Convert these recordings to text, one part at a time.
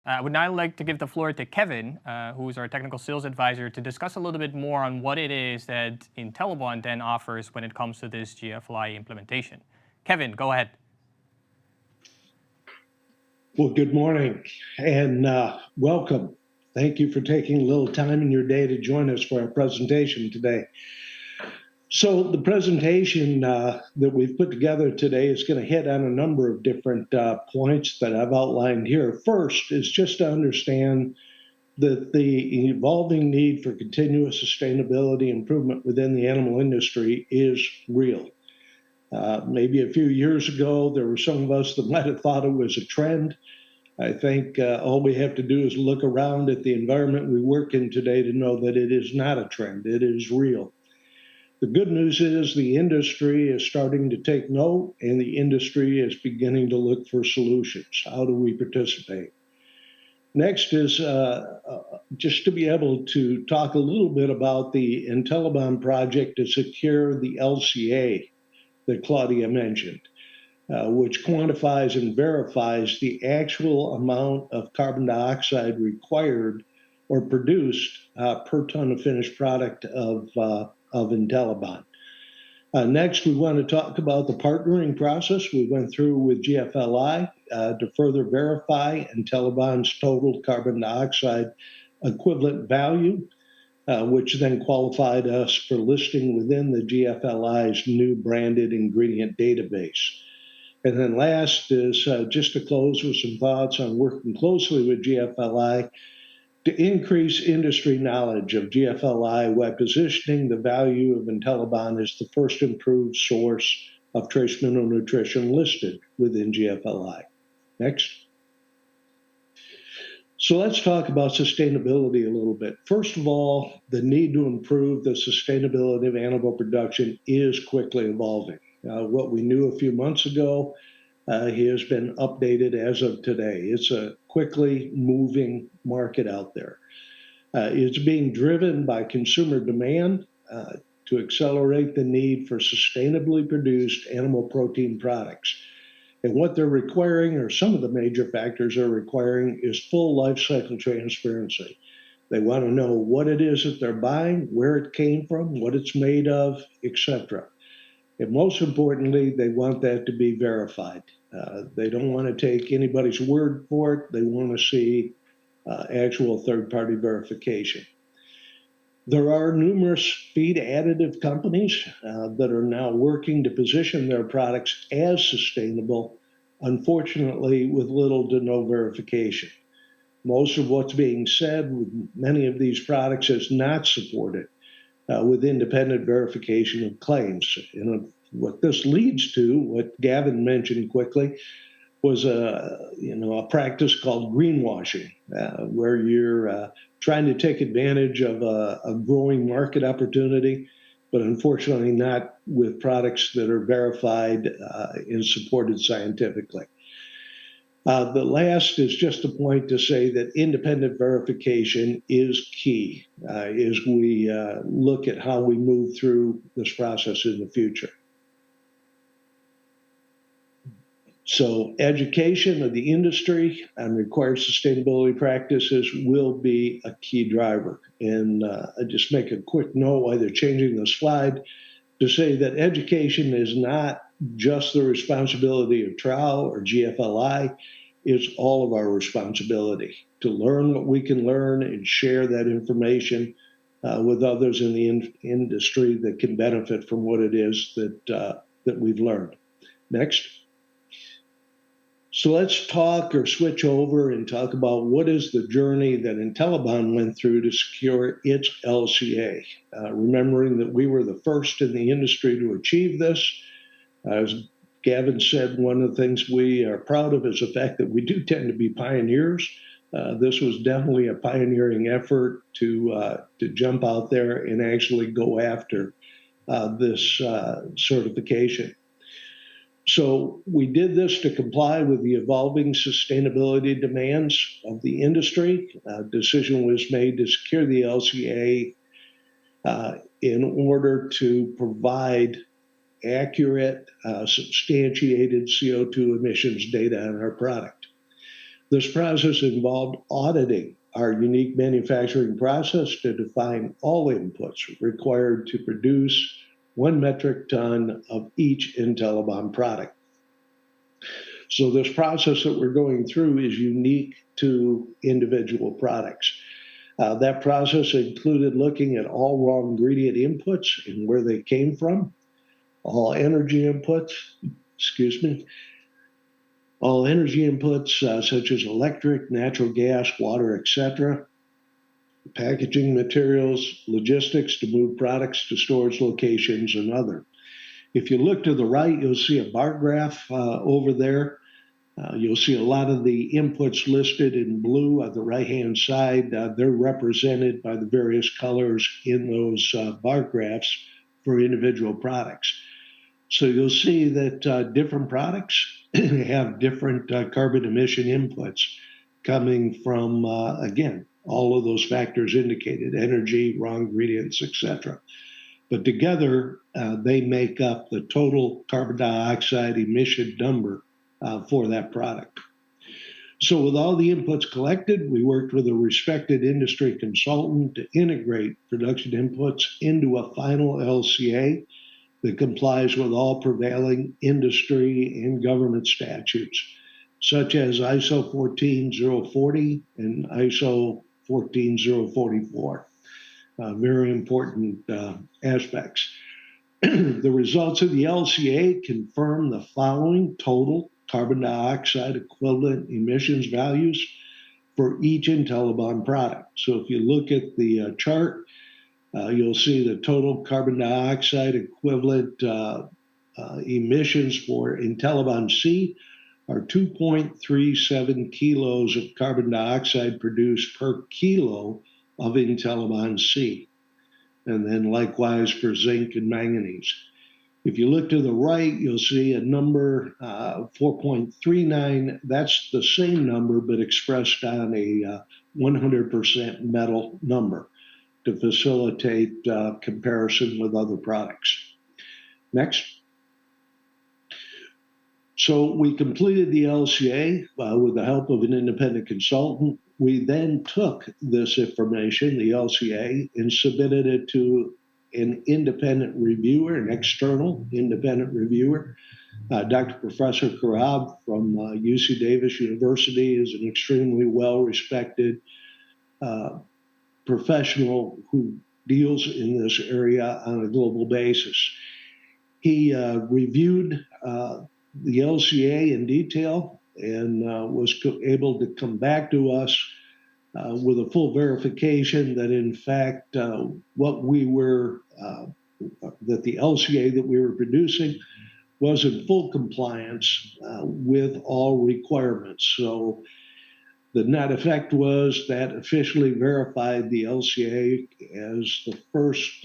I would now like to give the floor to Kevin, who is our technical sales advisor, to discuss a little bit more on what it is that IntelliBond then offers when it comes to this GFLI implementation. Kevin, go ahead. Well, good morning and welcome. Thank you for taking a little time in your day to join us for our presentation today. So the presentation that we've put together today is going to hit on a number of different points that I've outlined here. First is just to understand that the evolving need for continuous sustainability improvement within the animal industry is real. Maybe a few years ago, there were some of us that might have thought it was a trend. I think all we have to do is look around at the environment we work in today to know that it is not a trend, it is real. The good news is the industry is starting to take note, and the industry is beginning to look for solutions. How do we participate? Next is just to be able to talk a little bit about the IntelliBond project to secure the LCA that Claudia mentioned, which quantifies and verifies the actual amount of carbon dioxide required or produced per ton of finished product of IntelliBond. Next, we want to talk about the partnering process we went through with GFLI to further verify IntelliBond's total carbon dioxide equivalent value, which then qualified us for listing within the GFLI's new branded ingredient database. And then last is just to close with some thoughts on working closely with GFLI to increase industry knowledge of GFLI while positioning the value of IntelliBond as the first improved source of trace mineral nutrition listed within GFLI. Next. So let's talk about sustainability a little bit. First of all, the need to improve the sustainability of animal production is quickly evolving. What we knew a few months ago has been updated as of today. It's a quickly moving market out there. It's being driven by consumer demand to accelerate the need for sustainably produced animal protein products. And what they're requiring, or some of the major factors they're requiring, is full life cycle transparency. They want to know what it is that they're buying, where it came from, what it's made of, etc. And most importantly, they want that to be verified. They don't want to take anybody's word for it. They want to see actual third-party verification. There are numerous feed additive companies that are now working to position their products as sustainable, unfortunately, with little to no verification. Most of what's being said with many of these products is not supported with independent verification of claims. And what this leads to, what Gavin mentioned quickly, was a practice called greenwashing, where you're trying to take advantage of a growing market opportunity, but unfortunately not with products that are verified and supported scientifically. The last is just a point to say that independent verification is key as we look at how we move through this process in the future. So education of the industry and required sustainability practices will be a key driver. And I just make a quick note while they're changing the slide to say that education is not just the responsibility of Trouw or GFLI. It's all of our responsibility to learn what we can learn and share that information with others in the industry that can benefit from what it is that we've learned. Next. So let's talk or switch over and talk about what is the journey that IntelliBond went through to secure its LCA. Remembering that we were the first in the industry to achieve this. As Gavin said, one of the things we are proud of is the fact that we do tend to be pioneers. This was definitely a pioneering effort to jump out there and actually go after this certification. So we did this to comply with the evolving sustainability demands of the industry. A decision was made to secure the LCA in order to provide accurate, substantiated CO2 emissions data on our product. This process involved auditing our unique manufacturing process to define all inputs required to produce 1 metric ton of each IntelliBond product. So this process that we're going through is unique to individual products. That process included looking at all raw ingredient inputs and where they came from, all energy inputs, all energy inputs such as electric, natural gas, water, etc., packaging materials, logistics to move products to storage locations, and other. If you look to the right, you'll see a bar graph over there. You'll see a lot of the inputs listed in blue on the right-hand side. They're represented by the various colors in those bar graphs for individual products. So you'll see that different products have different carbon emission inputs coming from, again, all of those factors indicated, energy, raw ingredients, etc. But together, they make up the total carbon dioxide emission number for that product. So with all the inputs collected, we worked with a respected industry consultant to integrate production inputs into a final LCA that complies with all prevailing industry and government statutes, such as ISO 14040 and ISO 14044. Very important aspects. The results of the LCA confirm the following total carbon dioxide equivalent emissions values for each IntelliBond product. So if you look at the chart, you'll see the total carbon dioxide equivalent emissions for IntelliBond C are 2.37 kilos of carbon dioxide produced per kilo of IntelliBond C, and then likewise for zinc and manganese. If you look to the right, you'll see a number 4.39. That's the same number, but expressed on a 100% metal number to facilitate comparison with other products. Next. So we completed the LCA with the help of an independent consultant. We then took this information, the LCA, and submitted it to an independent reviewer, an external independent reviewer. Dr. Professor Karab from UC Davis University is an extremely well-respected professional who deals in this area on a global basis. He reviewed the LCA in detail and was able to come back to us with a full verification that in fact what we were, that the LCA that we were producing was in full compliance with all requirements. So the net effect was that officially verified the LCA as the first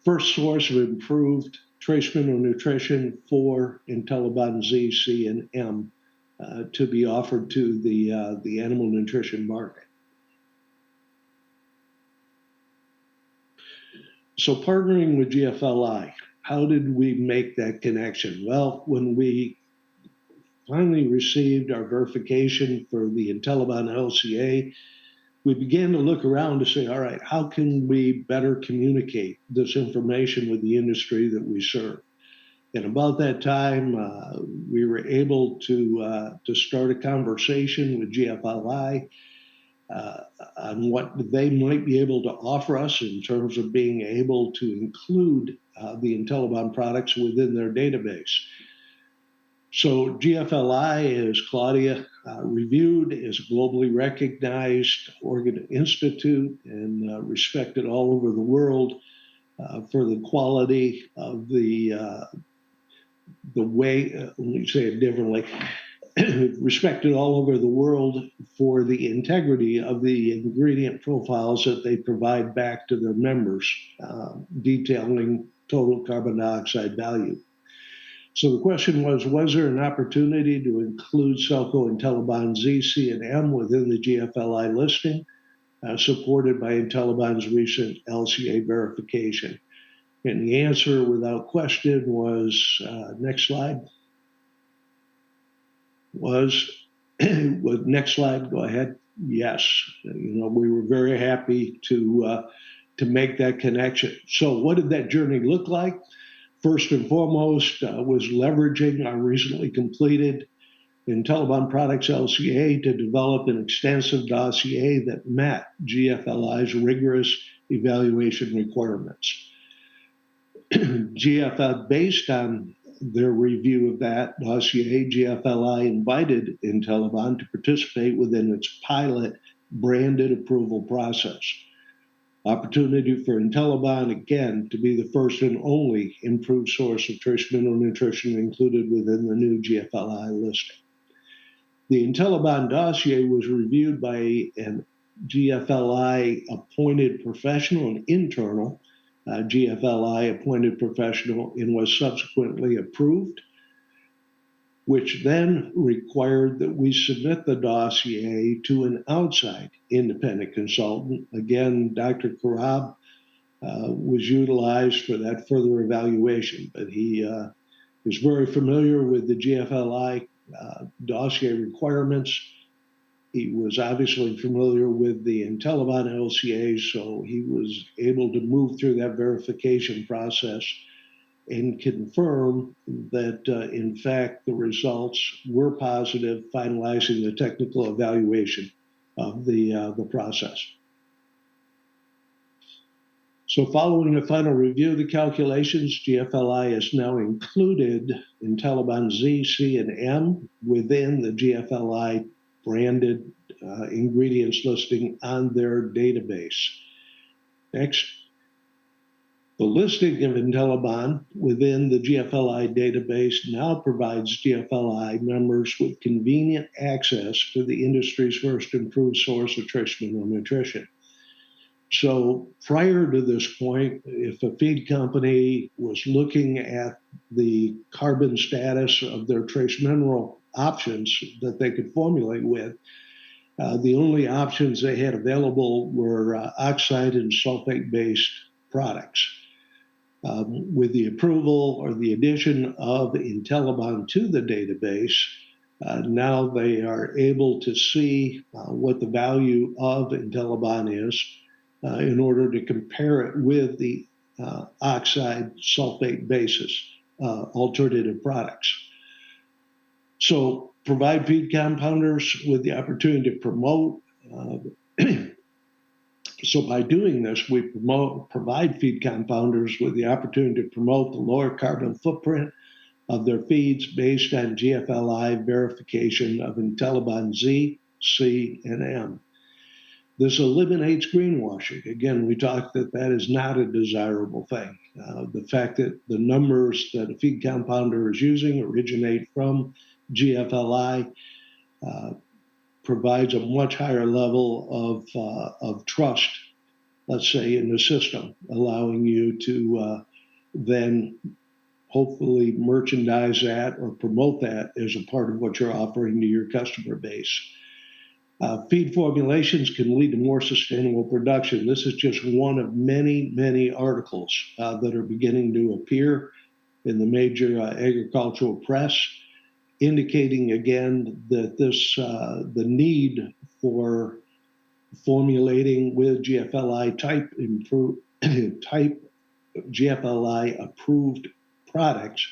first source of improved trace mineral nutrition for IntelliBond Z, C, and M to be offered to the animal nutrition market. So partnering with GFLI, how did we make that connection? Well, when we finally received our verification for the IntelliBond LCA, we began to look around to say, all right, how can we better communicate this information with the industry that we serve? And about that time, we were able to start a conversation with GFLI on what they might be able to offer us in terms of being able to include the IntelliBond products within their database. So GFLI, as Claudia reviewed, is a globally recognized institute and respected all over the world for the quality of the way, let me say it differently, respected all over the world for the integrity of the ingredient profiles that they provide back to their members, detailing total carbon dioxide value. So the question was there an opportunity to include Selko IntelliBond Z, C, and M within the GFLI listing, supported by IntelliBond's recent LCA verification? And the answer, without question, was, next slide. was, next slide, go ahead. Yes, we were very happy to make that connection. So what did that journey look like? First and foremost was leveraging our recently completed IntelliBond Products LCA to develop an extensive dossier that met GFLI's rigorous evaluation requirements. Based on their review of that dossier, GFLI invited IntelliBond to participate within its pilot branded approval process. Opportunity for IntelliBond, again, to be the first and only improved source of trace mineral nutrition included within the new GFLI listing. The IntelliBond dossier was reviewed by an GFLI appointed professional, an internal GFLI appointed professional, and was subsequently approved, which then required that we submit the dossier to an outside independent consultant. Again, Dr. Karab was utilized for that further evaluation, but he is very familiar with the GFLI dossier requirements. He was obviously familiar with the IntelliBond LCA, so he was able to move through that verification process and confirm that, in fact, the results were positive, finalizing the technical evaluation of the process. So following a final review of the calculations, GFLI has now included IntelliBond Z, C, and M within the GFLI branded ingredients listing on their database. Next, the listing of IntelliBond within the GFLI database now provides GFLI members with convenient access to the industry's first improved source of trace mineral nutrition. So prior to this point, if a feed company was looking at the carbon status of their trace mineral options that they could formulate with, the only options they had available were oxide and sulfate-based products. With the approval or the addition of IntelliBond to the database, now they are able to see what the value of IntelliBond is in order to compare it with the oxide sulfate basis alternative products. So provide feed compounders with the opportunity to promote. So by doing this, we provide feed compounders with the opportunity to promote the lower carbon footprint of their feeds based on GFLI verification of IntelliBond Z, C, and M. This eliminates greenwashing. Again, we talked that is not a desirable thing. The fact that the numbers that a feed compounder is using originate from GFLI provides a much higher level of trust, let's say, in the system, allowing you to then hopefully merchandise that or promote that as a part of what you're offering to your customer base. Feed formulations can lead to more sustainable production. This is just one of many, many articles that are beginning to appear in the major agricultural press, indicating again that the need for formulating with GFLI type GFLI approved products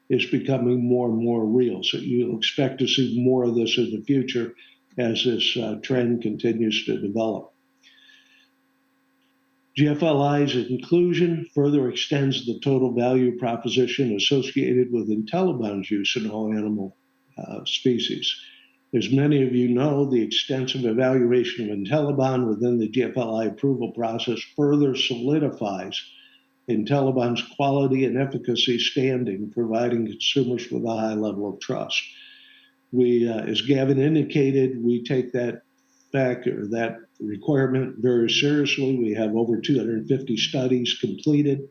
is becoming more and more real. So you'll expect to see more of this in the future as this trend continues to develop. GFLI's inclusion further extends the total value proposition associated with IntelliBond's use in all animal species. As many of you know, the extensive evaluation of IntelliBond within the GFLI approval process further solidifies IntelliBond's quality and efficacy standing, providing consumers with a high level of trust. We, as Gavin indicated, we take that fact or that requirement very seriously. We have over 250 studies completed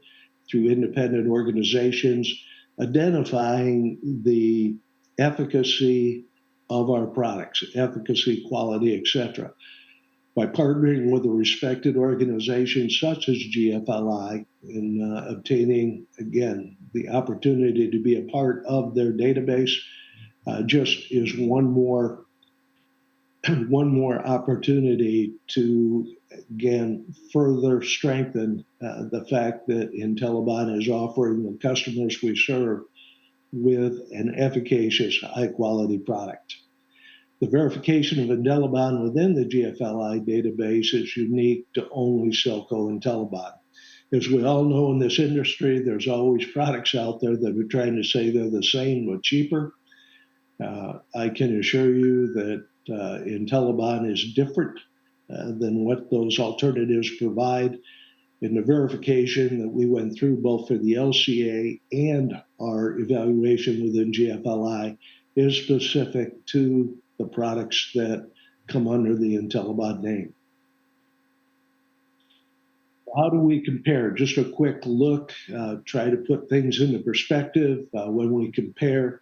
through independent organizations identifying the efficacy of our products, efficacy, quality, etc. By partnering with a respected organization such as GFLI and obtaining, again, the opportunity to be a part of their database, just is one more opportunity to, again, further strengthen the fact that IntelliBond is offering the customers we serve with an efficacious, high-quality product. The verification of IntelliBond within the GFLI database is unique to only Selko IntelliBond. As we all know in this industry, there's always products out there that are trying to say they're the same but cheaper. I can assure you that IntelliBond is different than what those alternatives provide. In the verification that we went through both for the LCA and our evaluation within GFLI is specific to the products that come under the IntelliBond name. How do we compare? Just a quick look, try to put things into perspective. When we compare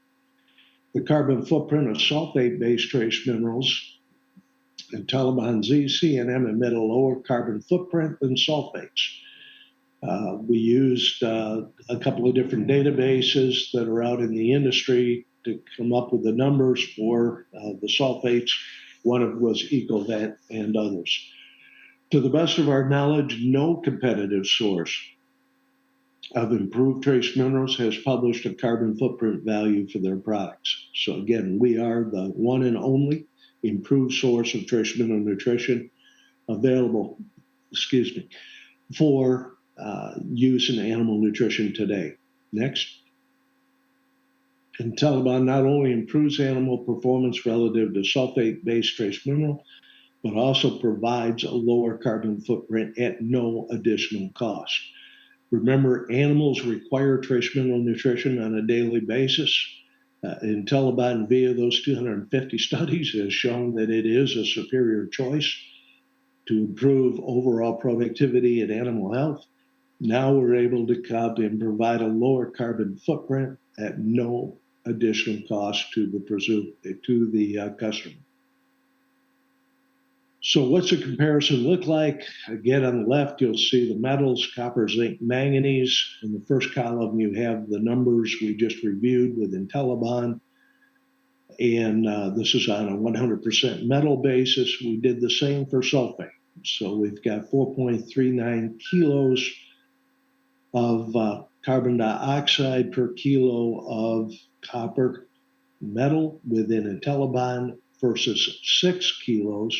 the carbon footprint of sulfate-based trace minerals, IntelliBond Z, C, and M emit a lower carbon footprint than sulfates. We used a couple of different databases that are out in the industry to come up with the numbers for the sulfates. One of them was EcoVent and others. To the best of our knowledge, no competitive source of improved trace minerals has published a carbon footprint value for their products. So again, we are the one and only improved source of trace mineral nutrition available, for use in animal nutrition today. Next. IntelliBond not only improves animal performance relative to sulfate-based trace mineral, but also provides a lower carbon footprint at no additional cost. Remember, animals require trace mineral nutrition on a daily basis. IntelliBond, via those 250 studies, has shown that it is a superior choice to improve overall productivity and animal health. Now we're able to come and provide a lower carbon footprint at no additional cost to the customer. So what's the comparison look like? Again, on the left, you'll see the metals, copper, zinc, manganese. In the first column, you have the numbers we just reviewed with IntelliBond. And this is on a 100% metal basis. We did the same for sulfate. So we've got 4.39 kilos of carbon dioxide per kilo of copper metal within IntelliBond versus 6 kilos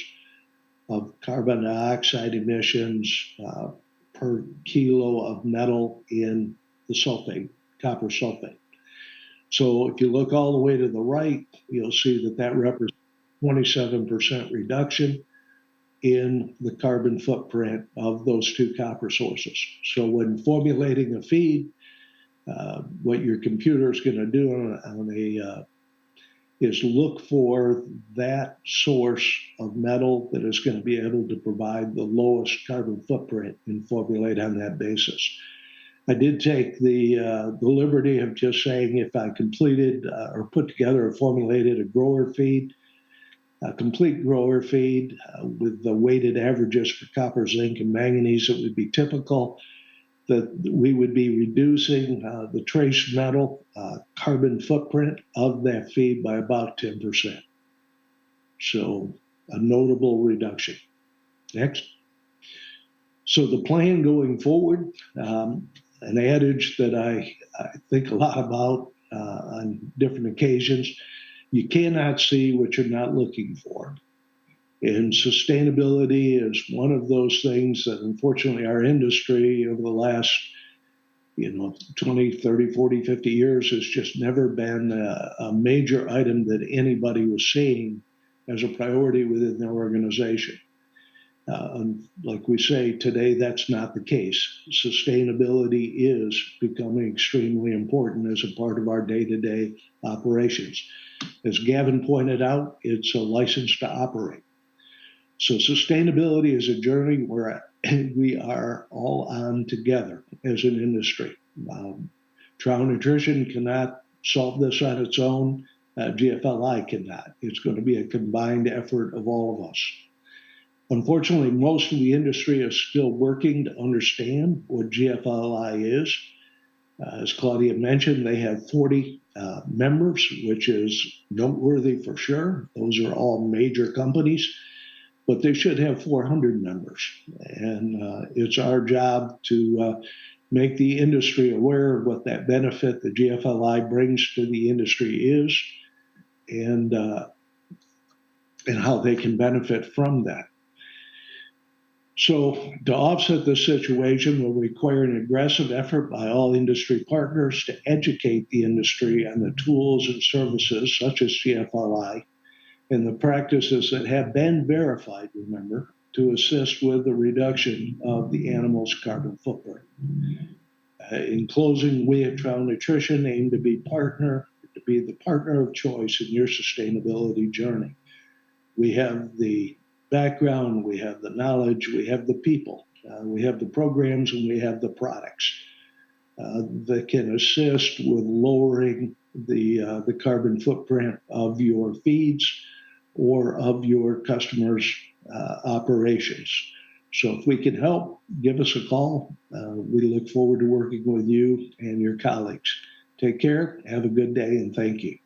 of carbon dioxide emissions per kilo of metal in the sulfate, copper sulfate. So if you look all the way to the right, you'll see that that represents 27% reduction in the carbon footprint of those two copper sources. So when formulating a feed, what your computer is going to do is look for that source of metal that is going to be able to provide the lowest carbon footprint and formulate on that basis. I did take the liberty of just saying if I completed or put together or formulated a grower feed, a complete grower feed with the weighted averages for copper, zinc, and manganese that would be typical, that we would be reducing the trace metal carbon footprint of that feed by about 10%. So a notable reduction. Next. So the plan going forward, an adage that I think a lot about on different occasions, you cannot see what you're not looking for. And sustainability is one of those things that unfortunately our industry over the last 20, 30, 40, 50 years has just never been a major item that anybody was seeing as a priority within their organization. And like we say today, that's not the case. Sustainability is becoming extremely important as a part of our day-to-day operations. As Gavin pointed out, it's a license to operate. So sustainability is a journey where we are all on together as an industry. Trouw Nutrition cannot solve this on its own. GFLI cannot. It's going to be a combined effort of all of us. Unfortunately, most of the industry is still working to understand what GFLI is. As Claudia mentioned, they have 40 members, which is noteworthy for sure. Those are all major companies, but they should have 400 members. And it's our job to make the industry aware of what that benefit the GFLI brings to the industry is, and how they can benefit from that. So to offset this situation will require an aggressive effort by all industry partners to educate the industry on the tools and services such as GFLI and the practices that have been verified, remember, to assist with the reduction of the animal's carbon footprint. In closing, we at Trouw Nutrition aim to be the partner of choice in your sustainability journey. We have the background, we have the knowledge, we have the people, we have the programs, and we have the products that can assist with lowering the carbon footprint of your feeds or of your customers' operations. So if we can help, give us a call. We look forward to working with you and your colleagues. Take care, have a good day, and thank you.